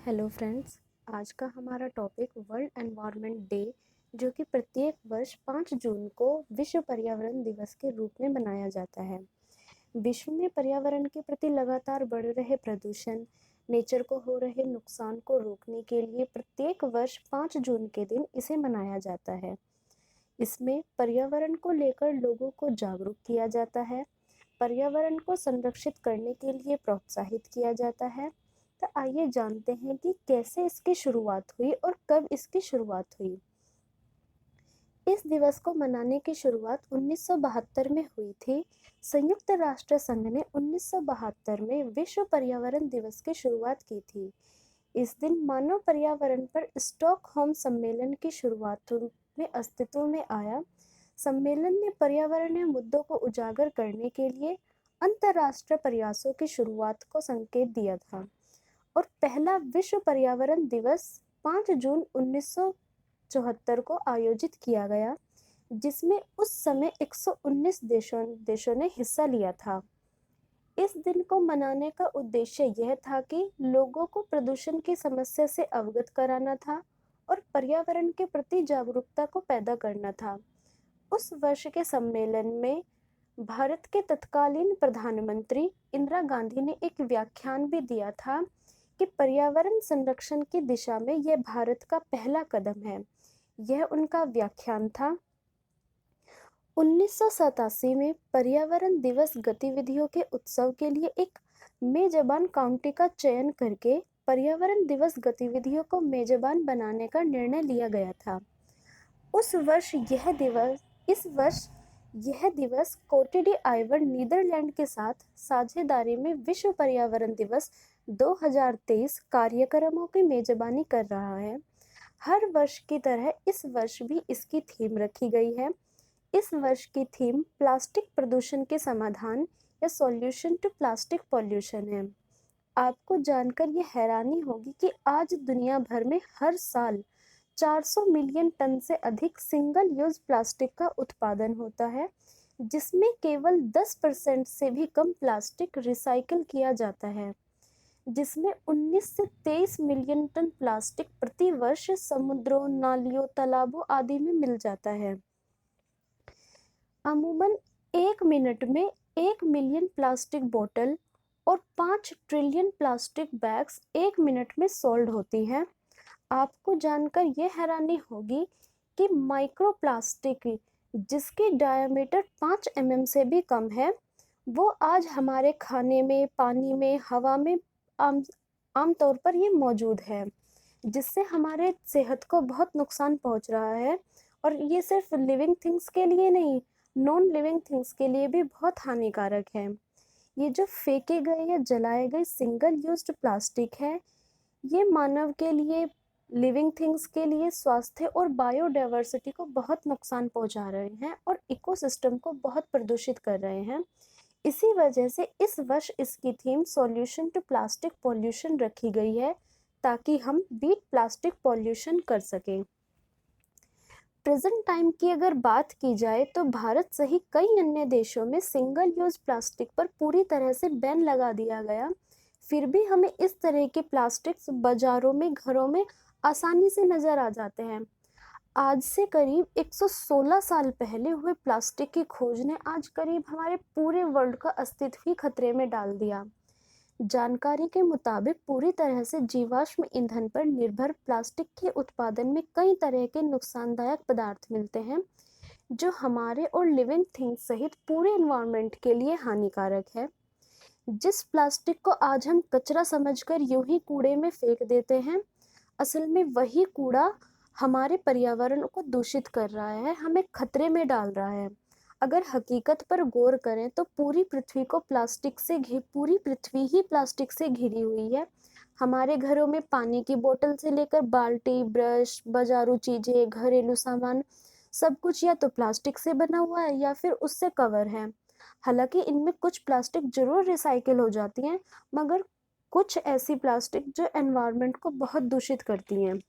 Hello friends. आज का हमारा टॉपिक वर्ल्ड एनवायरनमेंट डे जो कि प्रत्येक वर्ष 5 जून को विश्व पर्यावरण दिवस के रूप में मनाया जाता है। विश्व में पर्यावरण के प्रति लगातार बढ़ रहे प्रदूषण, नेचर को हो रहे नुकसान को रोकने के लिए प्रत्येक वर्ष 5 जून के दिन इसे मनाया जाता है। इसमें पर्यावरण को लेकर लोगों को जागरूक किया जाता है, पर्यावरण को संरक्षित करने के लिए प्रोत्साहित किया जाता है। तो आइए जानते हैं कि कैसे इसकी शुरुआत हुई और कब इसकी शुरुआत हुई। इस दिवस को मनाने की शुरुआत 1972 में हुई थी। संयुक्त राष्ट्र संघ ने 1972 में विश्व पर्यावरण दिवस की शुरुआत की थी। इस दिन मानव पर्यावरण पर स्टॉकहोम सम्मेलन की शुरुआत में अस्तित्व में आया। सम्मेलन ने पर्यावरणीय मुद्दों को उजागर करने के लिए अंतर्राष्ट्रीय प्रयासों की शुरुआत को संकेत दिया था और पहला विश्व पर्यावरण दिवस 5 जून 1974 को आयोजित किया गया, जिसमें उस समय 119 देशों ने हिस्सा लिया था। इस दिन को मनाने का उद्देश्य यह था कि लोगों को प्रदूषण की समस्या से अवगत कराना था और पर्यावरण के प्रति जागरूकता को पैदा करना था। उस वर्ष के सम्मेलन में भारत के तत्कालीन प्रधानमंत्री इंदिरा गांधी ने एक व्याख्यान भी दिया था कि पर्यावरण संरक्षण की दिशा में यह भारत का पहला कदम है। यह उनका व्याख्यान था। 1987 में पर्यावरण दिवस गतिविधियों के उत्सव के लिए एक मेजबान काउंटी का चयन करके पर्यावरण दिवस गतिविधियों को मेजबान बनाने का निर्णय लिया गया था। इस वर्ष यह दिवस कोटे डी आइवर नीदरलैंड के साथ साझेदारी में विश्व पर्यावरण दिवस 2023 कार्यक्रमों की मेजबानी कर रहा है। हर वर्ष की तरह इस वर्ष भी इसकी थीम रखी गई है। इस वर्ष की थीम प्लास्टिक प्रदूषण के समाधान या सॉल्यूशन टू प्लास्टिक पॉल्यूशन है। आपको जानकर ये हैरानी होगी कि आज दुनिया भर में हर साल 400 मिलियन टन से अधिक सिंगल यूज प्लास्टिक का उत्पादन होता है, जिसमें केवल 10% से भी कम प्लास्टिक रिसाइकिल किया जाता है, जिसमें 19 से 23 मिलियन टन प्लास्टिक प्रति वर्ष समुद्रों, नालियों, तालाबों आदि में मिल जाता है। अमूमन 1 मिनट में 1 मिलियन प्लास्टिक बोतल और 5 ट्रिलियन प्लास्टिक बैग्स 1 मिनट में सोल्ड होती हैं। आपको जानकर यह हैरानी होगी कि माइक्रोप्लास्टिक, जिसकी डायमीटर 5 mm से भी कम है, वो आज हमारे खाने में, पानी में, हवा में आमतौर पर ये मौजूद है, जिससे हमारे सेहत को बहुत नुकसान पहुंच रहा है। और ये सिर्फ लिविंग थिंग्स के लिए नहीं, नॉन लिविंग थिंग्स के लिए भी बहुत हानिकारक है। ये जो फेंके गए या जलाए गए सिंगल यूज्ड प्लास्टिक है, ये मानव के लिए, लिविंग थिंग्स के लिए, स्वास्थ्य और बायोडाइवर्सिटी को बहुत नुकसान पहुंचा रहे हैं और इकोसिस्टम को बहुत प्रदूषित कर रहे हैं। इसी वजह से इस वर्ष इसकी theme solution to plastic pollution रखी गई है, ताकि हम बीट प्लास्टिक पॉल्यूशन कर सकें। प्रेजेंट टाइम की अगर बात की जाए तो भारत सहित कई अन्य देशों में सिंगल यूज प्लास्टिक पर पूरी तरह से बैन लगा दिया गया। फिर भी हमें इस तरह के प्लास्टिक्स बाजारों में, घरों में आसानी से नजर आ जाते हैं। आज से करीब 116 साल पहले हुए प्लास्टिक की खोज ने आज करीब हमारे पूरे वर्ल्ड का अस्तित्व ही खतरे में डाल दिया। जानकारी के मुताबिक पूरी तरह से जीवाश्म ईंधन पर निर्भर प्लास्टिक के उत्पादन में कई तरह के नुकसानदायक पदार्थ मिलते हैं, जो हमारे और लिविंग थिंग्स सहित पूरे एनवायरनमेंट के लिए हानिकारक है। जिस प्लास्टिक को आज हम कचरा समझकर यूं ही कूड़े में फेंक देते हैं, असल में वही कूड़ा हमारे पर्यावरण को दूषित कर रहा है, हमें खतरे में डाल रहा है। अगर हकीकत पर गौर करें तो पूरी पृथ्वी ही प्लास्टिक से घिरी हुई है। हमारे घरों में पानी की बोतल से लेकर बाल्टी, ब्रश, बाजारू चीजें, घरेलू सामान, सब कुछ या तो प्लास्टिक से बना हुआ है या फिर उससे कवर है। हालांकि इनमें कुछ प्लास्टिक जरूर रिसाइकिल हो जाती हैं, मगर कुछ ऐसी प्लास्टिक जो एनवायरनमेंट को बहुत दूषित करती हैं।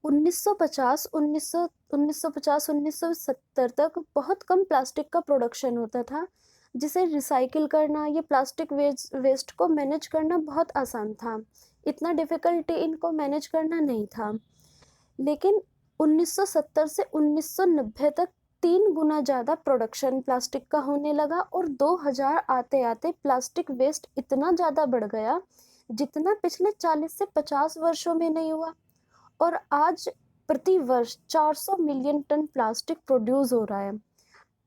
1950-1970 तक बहुत कम प्लास्टिक का प्रोडक्शन होता था, जिसे रिसाइकिल करना या प्लास्टिक वेस्ट को मैनेज करना बहुत आसान था। इतना डिफ़िकल्टी इनको मैनेज करना नहीं था। लेकिन 1970 से 1990 तक 3 गुना ज़्यादा प्रोडक्शन प्लास्टिक का होने लगा और 2000 आते-आते प्लास्टिक वेस्ट इतना ज़्यादा बढ़ गया, जितना पिछले 40 से 50 वर्षों में नहीं हुआ। और आज प्रति वर्ष 400 मिलियन टन प्लास्टिक प्रोड्यूस हो रहा है।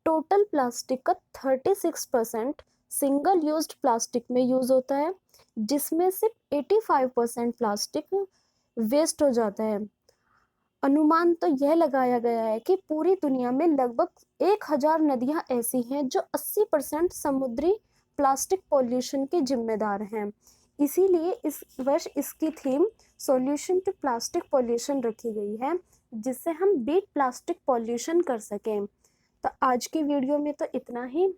टोटल प्लास्टिक का 36% सिंगल यूज्ड प्लास्टिक में यूज़ होता है, जिसमें सिर्फ 85% प्लास्टिक वेस्ट हो जाता है। अनुमान तो यह लगाया गया है कि पूरी दुनिया में लगभग 1000 नदियां ऐसी हैं जो 80% समुद्री प्लास्टिक पॉल्यूशन के जिम्मेदार हैं। इसीलिए इस वर्ष इसकी theme solution to plastic pollution रखी गई है, जिससे हम बीट प्लास्टिक पॉल्यूशन कर सकें। तो आज की वीडियो में तो इतना ही।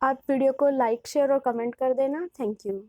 आप वीडियो को लाइक, शेयर और कमेंट कर देना। Thank you.